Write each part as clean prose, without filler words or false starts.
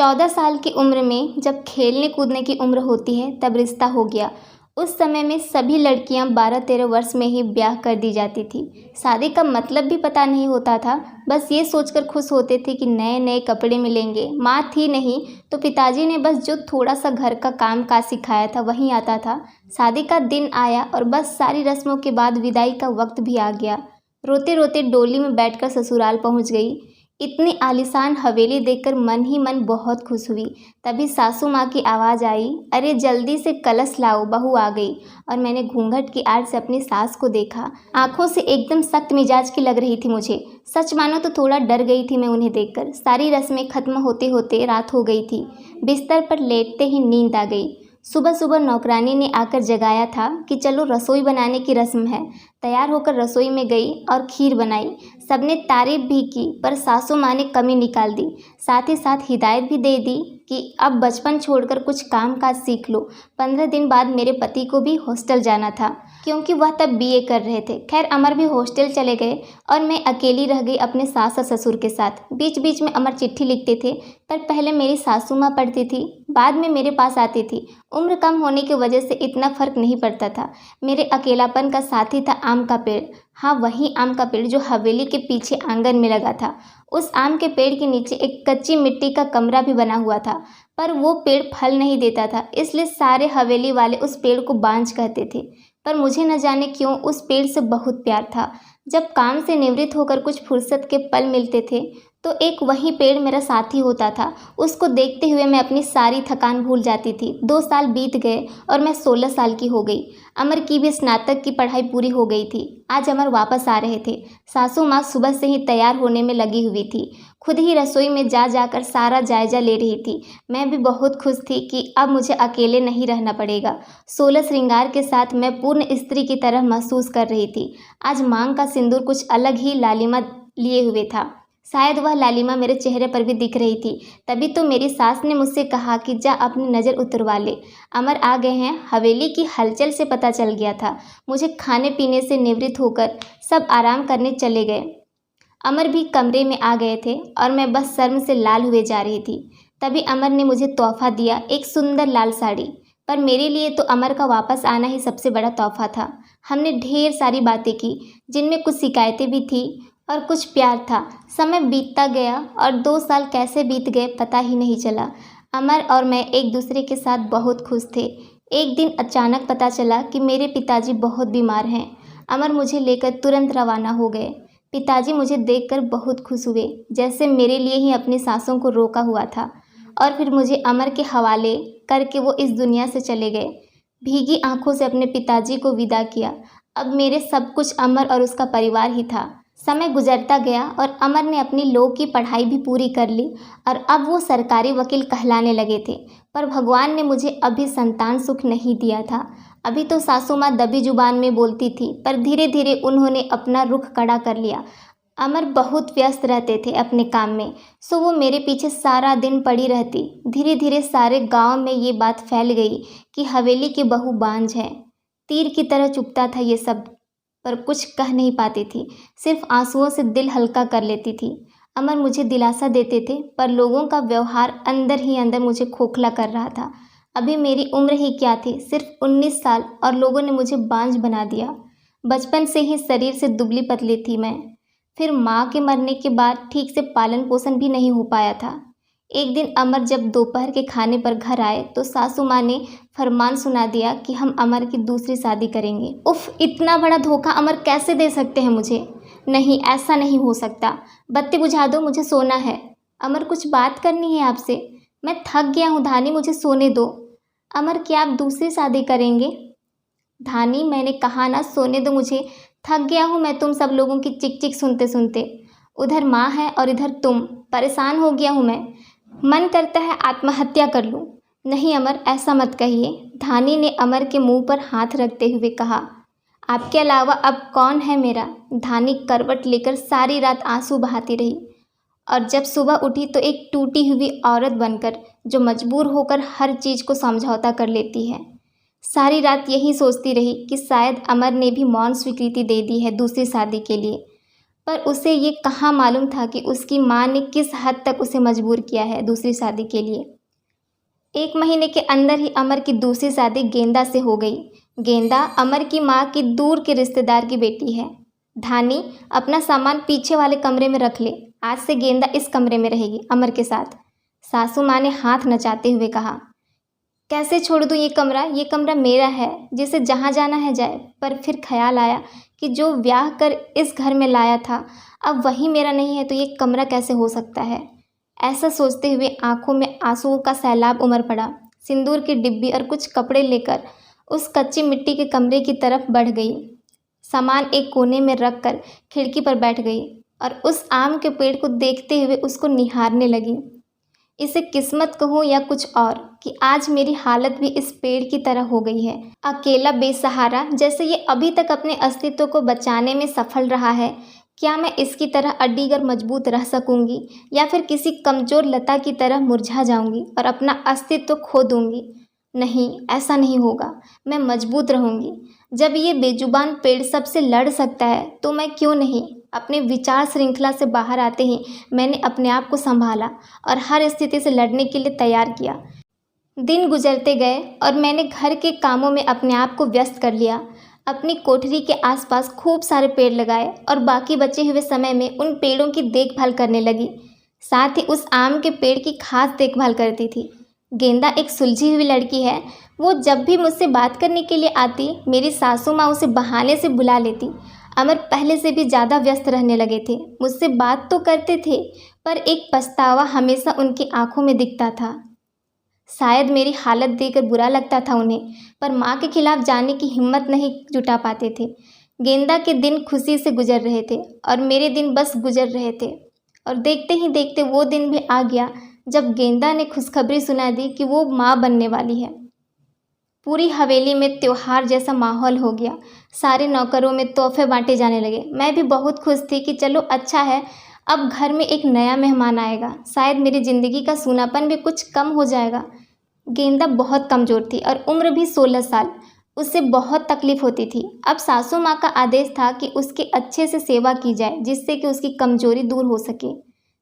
14 साल की उम्र में जब खेलने कूदने की उम्र होती है तब रिश्ता हो गया। उस समय में सभी लड़कियां 12-13 वर्ष में ही ब्याह कर दी जाती थी। शादी का मतलब भी पता नहीं होता था। बस ये सोचकर खुश होते थे कि नए नए कपड़े मिलेंगे। माँ थी नहीं तो पिताजी ने बस जो थोड़ा सा घर का काम काज सिखाया था वही आता था। शादी का दिन आया और बस सारी रस्मों के बाद विदाई का वक्त भी आ गया। रोते रोते डोली में बैठकर ससुराल पहुंच गई। इतनी आलीशान हवेली देखकर मन ही मन बहुत खुश हुई। तभी सासू माँ की आवाज़ आई, अरे जल्दी से कलश लाओ, बहू आ गई। और मैंने घूंघट की आड़ से अपनी सास को देखा। आंखों से एकदम सख्त मिजाज की लग रही थी मुझे। सच मानो तो थोड़ा डर गई थी मैं उन्हें देखकर। सारी रस्में खत्म होते होते रात हो गई थी। बिस्तर पर लेटते ही नींद आ गई। सुबह सुबह नौकरानी ने आकर जगाया था कि चलो रसोई बनाने की रस्म है। तैयार होकर रसोई में गई और खीर बनाई। सबने तारीफ भी की पर सासू माँ ने कमी निकाल दी। साथ ही साथ हिदायत भी दे दी कि अब बचपन छोड़कर कुछ काम काज सीख लो। 15 दिन बाद मेरे पति को भी हॉस्टल जाना था क्योंकि वह तब बीए कर रहे थे। खैर अमर भी हॉस्टल चले गए और मैं अकेली रह गई अपने सास और ससुर के साथ। बीच बीच में अमर चिट्ठी लिखते थे पर पहले मेरी सासू माँ पढ़ती थी, बाद में मेरे पास आती थी। उम्र कम होने की वजह से इतना फ़र्क नहीं पड़ता था। मेरे अकेलापन का साथी था आम का पेड़। हाँ, वही आम का पेड़ जो हवेली के पीछे आंगन में लगा था। उस आम के पेड़ के नीचे एक कच्ची मिट्टी का कमरा भी बना हुआ था, पर वो पेड़ फल नहीं देता था, इसलिए सारे हवेली वाले उस पेड़ को बांझ कहते थे। पर मुझे न जाने क्यों उस पेड़ से बहुत प्यार था। जब काम से निवृत्त होकर कुछ फुर्सत के पल मिलते थे तो एक वही पेड़ मेरा साथी होता था। उसको देखते हुए मैं अपनी सारी थकान भूल जाती थी। 2 साल बीत गए और मैं 16 साल की हो गई। अमर की भी स्नातक की पढ़ाई पूरी हो गई थी। आज अमर वापस आ रहे थे। सासू माँ सुबह से ही तैयार होने में लगी हुई थी। खुद ही रसोई में जा जाकर सारा जायजा ले रही थी। मैं भी बहुत खुश थी कि अब मुझे अकेले नहीं रहना पड़ेगा। 16 श्रृंगार के साथ मैं पूर्ण स्त्री की तरह महसूस कर रही थी। आज मांग का सिंदूर कुछ अलग ही लालिमा लिए हुए था। शायद वह लालिमा मेरे चेहरे पर भी दिख रही थी। तभी तो मेरी सास ने मुझसे कहा कि जा अपनी नज़र उतरवा ले, अमर आ गए हैं। हवेली की हलचल से पता चल गया था। मुझे खाने पीने से निवृत्त होकर सब आराम करने चले गए। अमर भी कमरे में आ गए थे और मैं बस शर्म से लाल हुए जा रही थी। तभी अमर ने मुझे तोहफा दिया, एक सुंदर लाल साड़ी। पर मेरे लिए तो अमर का वापस आना ही सबसे बड़ा तोहफा था। हमने ढेर सारी बातें की जिनमें कुछ शिकायतें भी थी और कुछ प्यार था। समय बीतता गया और 2 साल कैसे बीत गए पता ही नहीं चला। अमर और मैं एक दूसरे के साथ बहुत खुश थे। एक दिन अचानक पता चला कि मेरे पिताजी बहुत बीमार हैं। अमर मुझे लेकर तुरंत रवाना हो गए। पिताजी मुझे देखकर बहुत खुश हुए, जैसे मेरे लिए ही अपनी सांसों को रोका हुआ था। और फिर मुझे अमर के हवाले करके वो इस दुनिया से चले गए। भीगी आंखों से अपने पिताजी को विदा किया। अब मेरे सब कुछ अमर और उसका परिवार ही था। समय गुजरता गया और अमर ने अपनी लॉ की पढ़ाई भी पूरी कर ली और अब वो सरकारी वकील कहलाने लगे थे। पर भगवान ने मुझे अभी संतान सुख नहीं दिया था। अभी तो सासू माँ दबी जुबान में बोलती थी, पर धीरे धीरे उन्होंने अपना रुख कड़ा कर लिया। अमर बहुत व्यस्त रहते थे अपने काम में, सो वो मेरे पीछे सारा दिन पड़ी रहती। धीरे धीरे सारे गांव में ये बात फैल गई कि हवेली की बहू बांझ है। तीर की तरह चुभता था ये सब, पर कुछ कह नहीं पाती थी, सिर्फ आंसुओं से दिल हल्का कर लेती थी। अमर मुझे दिलासा देते थे, पर लोगों का व्यवहार अंदर ही अंदर मुझे खोखला कर रहा था। अभी मेरी उम्र ही क्या थी, सिर्फ 19 साल, और लोगों ने मुझे बांझ बना दिया। बचपन से ही शरीर से दुबली पतली थी मैं। फिर माँ के मरने के बाद ठीक से पालन पोषण भी नहीं हो पाया था। एक दिन अमर जब दोपहर के खाने पर घर आए तो सासू माँ ने फरमान सुना दिया कि हम अमर की दूसरी शादी करेंगे। उफ, इतना बड़ा धोखा अमर कैसे दे सकते हैं मुझे? नहीं, ऐसा नहीं हो सकता। बत्ती बुझा दो, मुझे सोना है। अमर, कुछ बात करनी है आपसे। मैं थक गया हूँ धानी, मुझे सोने दो। अमर, क्या आप दूसरी शादी करेंगे? धानी, मैंने कहा ना, सोने दो मुझे। थक गया हूँ मैं तुम सब लोगों की चिक चिक सुनते सुनते। उधर माँ है और इधर तुम। परेशान हो गया हूँ मैं। मन करता है आत्महत्या कर लूं। नहीं अमर, ऐसा मत कहिए। धानी ने अमर के मुंह पर हाथ रखते हुए कहा। आपके अलावा अब कौन है मेरा? धानी करवट लेकर सारी रात आंसू बहाती रही और जब सुबह उठी तो एक टूटी हुई औरत बनकर, जो मजबूर होकर हर चीज़ को समझौता कर लेती है। सारी रात यही सोचती रही कि शायद अमर ने भी मौन स्वीकृति दे दी है दूसरी शादी के लिए। पर उसे ये कहाँ मालूम था कि उसकी माँ ने किस हद तक उसे मजबूर किया है दूसरी शादी के लिए। 1 महीने के अंदर ही अमर की दूसरी शादी गेंदा से हो गई। गेंदा अमर की माँ की दूर के रिश्तेदार की बेटी है। धानी, अपना सामान पीछे वाले कमरे में रख ले, आज से गेंदा इस कमरे में रहेगी अमर के साथ। सासू माँ ने हाथ नचाते हुए कहा, कैसे छोड़ दूँ ये कमरा मेरा है, जिसे जहाँ जाना है जाए। पर फिर ख्याल आया कि जो ब्याह कर इस घर में लाया था अब वही मेरा नहीं है, तो ये कमरा कैसे हो सकता है। ऐसा सोचते हुए आंखों में आंसुओं का सैलाब उमड़ पड़ा। सिंदूर की डिब्बी और कुछ कपड़े लेकर उस कच्ची मिट्टी के कमरे की तरफ बढ़ गई। सामान एक कोने में रख कर खिड़की पर बैठ गई और उस आम के पेड़ को देखते हुए उसको निहारने लगी। इसे किस्मत कहूँ या कुछ और कि आज मेरी हालत भी इस पेड़ की तरह हो गई है। अकेला बेसहारा, जैसे ये अभी तक अपने अस्तित्व को बचाने में सफल रहा है, क्या मैं इसकी तरह अडिगर मजबूत रह सकूंगी या फिर किसी कमज़ोर लता की तरह मुरझा जाऊंगी और अपना अस्तित्व खो दूंगी। नहीं, ऐसा नहीं होगा। मैं मजबूत रहूंगी। जब ये बेजुबान पेड़ सबसे लड़ सकता है तो मैं क्यों नहीं। अपने विचार श्रृंखला से बाहर आते ही मैंने अपने आप को संभाला और हर स्थिति से लड़ने के लिए तैयार किया। दिन गुजरते गए और मैंने घर के कामों में अपने आप को व्यस्त कर लिया। अपनी कोठरी के आसपास खूब सारे पेड़ लगाए और बाकी बचे हुए समय में उन पेड़ों की देखभाल करने लगी। साथ ही उस आम के पेड़ की खास देखभाल करती थी। गेंदा एक सुलझी हुई लड़की है। वो जब भी मुझसे बात करने के लिए आती, मेरी सासू माँ उसे बहाने से बुला लेती। अमर पहले से भी ज़्यादा व्यस्त रहने लगे थे। मुझसे बात तो करते थे, पर एक पछतावा हमेशा उनकी आंखों में दिखता था। शायद मेरी हालत देखकर बुरा लगता था उन्हें, पर माँ के खिलाफ जाने की हिम्मत नहीं जुटा पाते थे। गेंदा के दिन खुशी से गुजर रहे थे और मेरे दिन बस गुजर रहे थे। और देखते ही देखते वो दिन भी आ गया जब गेंदा ने खुशखबरी सुना दी कि वो माँ बनने वाली है। पूरी हवेली में त्योहार जैसा माहौल हो गया। सारे नौकरों में तोहफे बांटे जाने लगे। मैं भी बहुत खुश थी कि चलो अच्छा है, अब घर में एक नया मेहमान आएगा, शायद मेरी ज़िंदगी का सूनापन भी कुछ कम हो जाएगा। गेंदा बहुत कमज़ोर थी और उम्र भी 16 साल। उससे बहुत तकलीफ़ होती थी। अब सासू माँ का आदेश था कि उसकी अच्छे से सेवा की जाए, जिससे कि उसकी कमज़ोरी दूर हो सके।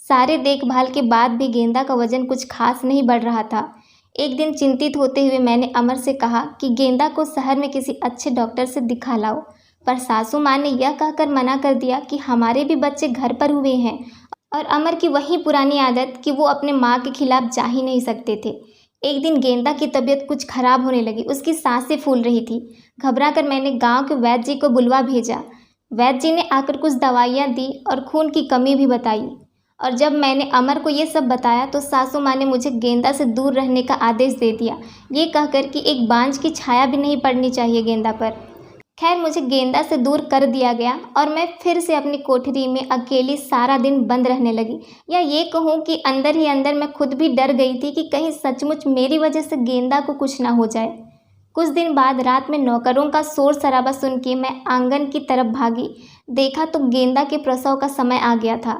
सारे देखभाल के बाद भी गेंदा का वज़न कुछ खास नहीं बढ़ रहा था। एक दिन चिंतित होते हुए मैंने अमर से कहा कि गेंदा को शहर में किसी अच्छे डॉक्टर से दिखा लाओ, पर सासू माँ ने यह कहकर मना कर दिया कि हमारे भी बच्चे घर पर हुए हैं और अमर की वही पुरानी आदत कि वो अपने माँ के खिलाफ जा ही नहीं सकते थे। एक दिन गेंदा की तबीयत कुछ खराब होने लगी। उसकी सांसें फूल रही थी। घबरा कर मैंने गांव के वैद्य जी को बुलवा भेजा। वैद्य जी ने आकर कुछ दवाइयाँ दी और खून की कमी भी बताई। और जब मैंने अमर को ये सब बताया तो सासू माँ ने मुझे गेंदा से दूर रहने का आदेश दे दिया, ये कहकर कि एक बांझ की छाया भी नहीं पड़नी चाहिए गेंदा पर। खैर, मुझे गेंदा से दूर कर दिया गया और मैं फिर से अपनी कोठरी में अकेली सारा दिन बंद रहने लगी। या ये कहूँ कि अंदर ही अंदर मैं खुद भी डर गई थी कि कहीं सचमुच मेरी वजह से गेंदा को कुछ ना हो जाए। कुछ दिन बाद रात में नौकरों का शोर शराबा सुन के मैं आंगन की तरफ भागी। देखा तो गेंदा के प्रसव का समय आ गया था।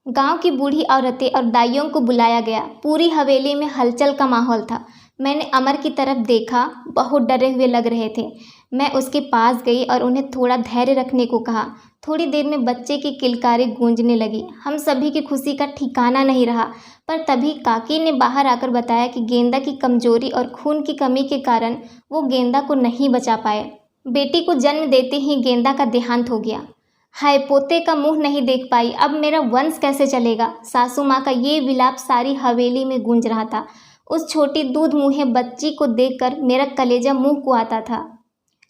गांव की बूढ़ी औरतें और दाइयों को बुलाया गया। पूरी हवेली में हलचल का माहौल था। मैंने अमर की तरफ देखा, बहुत डरे हुए लग रहे थे। मैं उसके पास गई और उन्हें थोड़ा धैर्य रखने को कहा। थोड़ी देर में बच्चे की किलकारी गूंजने लगी। हम सभी की खुशी का ठिकाना नहीं रहा। पर तभी काकी ने बाहर आकर बताया कि गेंदा की कमजोरी और खून की कमी के कारण वो गेंदा को नहीं बचा पाए। बेटी को जन्म देते ही गेंदा का देहांत हो गया। हाय, पोते का मुंह नहीं देख पाई, अब मेरा वंश कैसे चलेगा। सासू माँ का ये विलाप सारी हवेली में गूंज रहा था। उस छोटी दूध मुँहे बच्ची को देखकर मेरा कलेजा मुंह को आता था।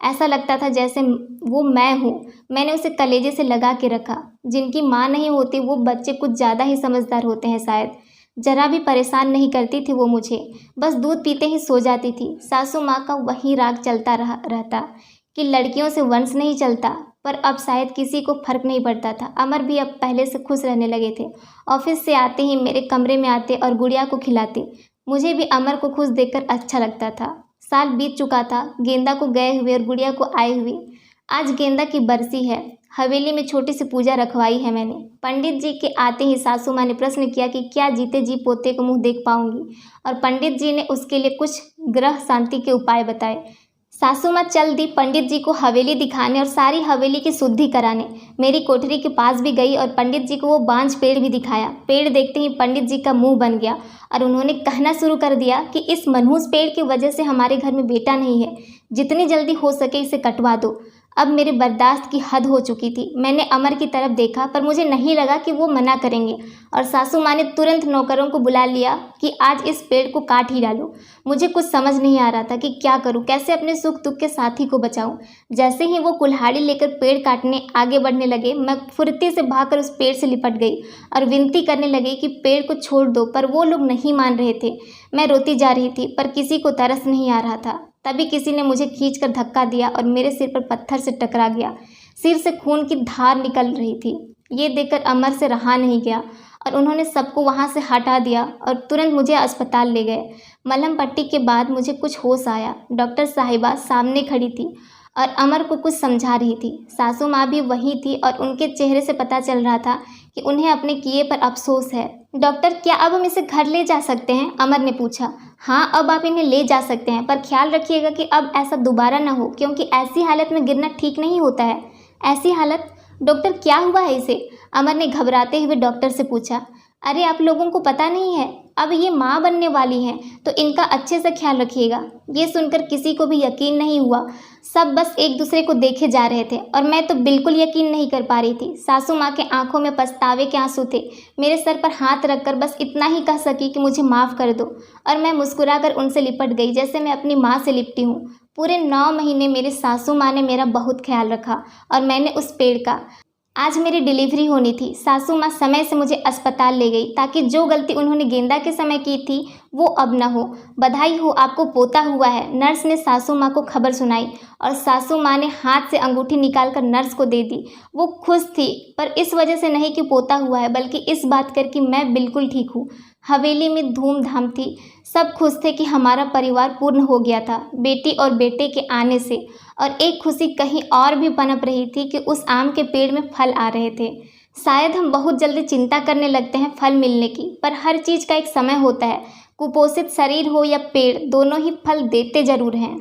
ऐसा लगता था जैसे वो मैं हूँ। मैंने उसे कलेजे से लगा के रखा। जिनकी माँ नहीं होती वो बच्चे कुछ ज़्यादा ही समझदार होते हैं शायद। जरा भी परेशान नहीं करती थी वो मुझे, बस दूध पीते ही सो जाती थी। सासू माँ का वही राग चलता रहता कि लड़कियों से वंश नहीं चलता, पर अब शायद किसी को फर्क नहीं पड़ता था। अमर भी अब पहले से खुश रहने लगे थे। ऑफिस से आते ही मेरे कमरे में आते और गुड़िया को खिलाते। मुझे भी अमर को खुश देखकर अच्छा लगता था। साल बीत चुका था, गेंदा को गए हुए और गुड़िया को आए हुए। आज गेंदा की बरसी है। हवेली में छोटी सी पूजा रखवाई है मैंने। पंडित जी के आते ही सासू माँ ने प्रश्न किया कि क्या जीते जी पोते को मुँह देख पाऊंगी, और पंडित जी ने उसके लिए कुछ ग्रह शांति के उपाय बताए। सासू माँ चल दी पंडित जी को हवेली दिखाने और सारी हवेली की शुद्धि कराने। मेरी कोठरी के पास भी गई और पंडित जी को वो बांझ पेड़ भी दिखाया। पेड़ देखते ही पंडित जी का मुंह बन गया और उन्होंने कहना शुरू कर दिया कि इस मनहूस पेड़ की वजह से हमारे घर में बेटा नहीं है, जितनी जल्दी हो सके इसे कटवा दो। अब मेरे बर्दाश्त की हद हो चुकी थी। मैंने अमर की तरफ देखा पर मुझे नहीं लगा कि वो मना करेंगे और सासू माँ ने तुरंत नौकरों को बुला लिया कि आज इस पेड़ को काट ही डालो। मुझे कुछ समझ नहीं आ रहा था कि क्या करूं, कैसे अपने सुख दुख के साथी को बचाऊं। जैसे ही वो कुल्हाड़ी लेकर पेड़ काटने आगे बढ़ने लगे, मैं फुर्ती से भागकर उस पेड़ से लिपट गई और विनती करने लगी कि पेड़ को छोड़ दो, पर वो लोग नहीं मान रहे थे। मैं रोती जा रही थी पर किसी को तरस नहीं आ रहा था। तभी किसी ने मुझे खींचकर धक्का दिया और मेरे सिर पर पत्थर से टकरा गया। सिर से खून की धार निकल रही थी। ये देखकर अमर से रहा नहीं गया और उन्होंने सबको वहाँ से हटा दिया और तुरंत मुझे अस्पताल ले गए। मलहम पट्टी के बाद मुझे कुछ होश आया। डॉक्टर साहिबा सामने खड़ी थी और अमर को कुछ समझा रही थी। सासू माँ भी वहीं थी और उनके चेहरे से पता चल रहा था कि उन्हें अपने किए पर अफसोस है। डॉक्टर, क्या अब हम इसे घर ले जा सकते हैं? अमर ने पूछा। हाँ, अब आप इन्हें ले जा सकते हैं, पर ख्याल रखिएगा कि अब ऐसा दोबारा ना हो, क्योंकि ऐसी हालत में गिरना ठीक नहीं होता है। ऐसी हालत? डॉक्टर, क्या हुआ है इसे? अमर ने घबराते हुए डॉक्टर से पूछा। अरे, आप लोगों को पता नहीं है, अब ये माँ बनने वाली हैं, तो इनका अच्छे से ख्याल रखिएगा। ये सुनकर किसी को भी यकीन नहीं हुआ। सब बस एक दूसरे को देखे जा रहे थे और मैं तो बिल्कुल यकीन नहीं कर पा रही थी। सासू माँ के आंखों में पछतावे के आंसू थे। मेरे सर पर हाथ रखकर बस इतना ही कह सकी कि मुझे माफ़ कर दो, और मैं मुस्कुराकर उनसे लिपट गई जैसे मैं अपनी माँ से लिपटी हूँ। पूरे 9 महीने मेरी सासू माँ ने मेरा बहुत ख्याल रखा और मैंने उस पेड़ का। आज मेरी डिलीवरी होनी थी। सासू माँ समय से मुझे अस्पताल ले गई ताकि जो गलती उन्होंने गेंदा के समय की थी वो अब न हो। बधाई हो, आपको पोता हुआ है। नर्स ने सासू माँ को खबर सुनाई और सासू माँ ने हाथ से अंगूठी निकालकर नर्स को दे दी। वो खुश थी, पर इस वजह से नहीं कि पोता हुआ है, बल्कि इस बात कर कि मैं बिल्कुल ठीक हूँ। हवेली में धूमधाम थी। सब खुश थे कि हमारा परिवार पूर्ण हो गया था बेटी और बेटे के आने से। और एक खुशी कहीं और भी पनप रही थी कि उस आम के पेड़ में फल आ रहे थे। शायद हम बहुत जल्दी चिंता करने लगते हैं फल मिलने की, पर हर चीज़ का एक समय होता है। कुपोषित शरीर हो या पेड़, दोनों ही फल देते ज़रूर हैं।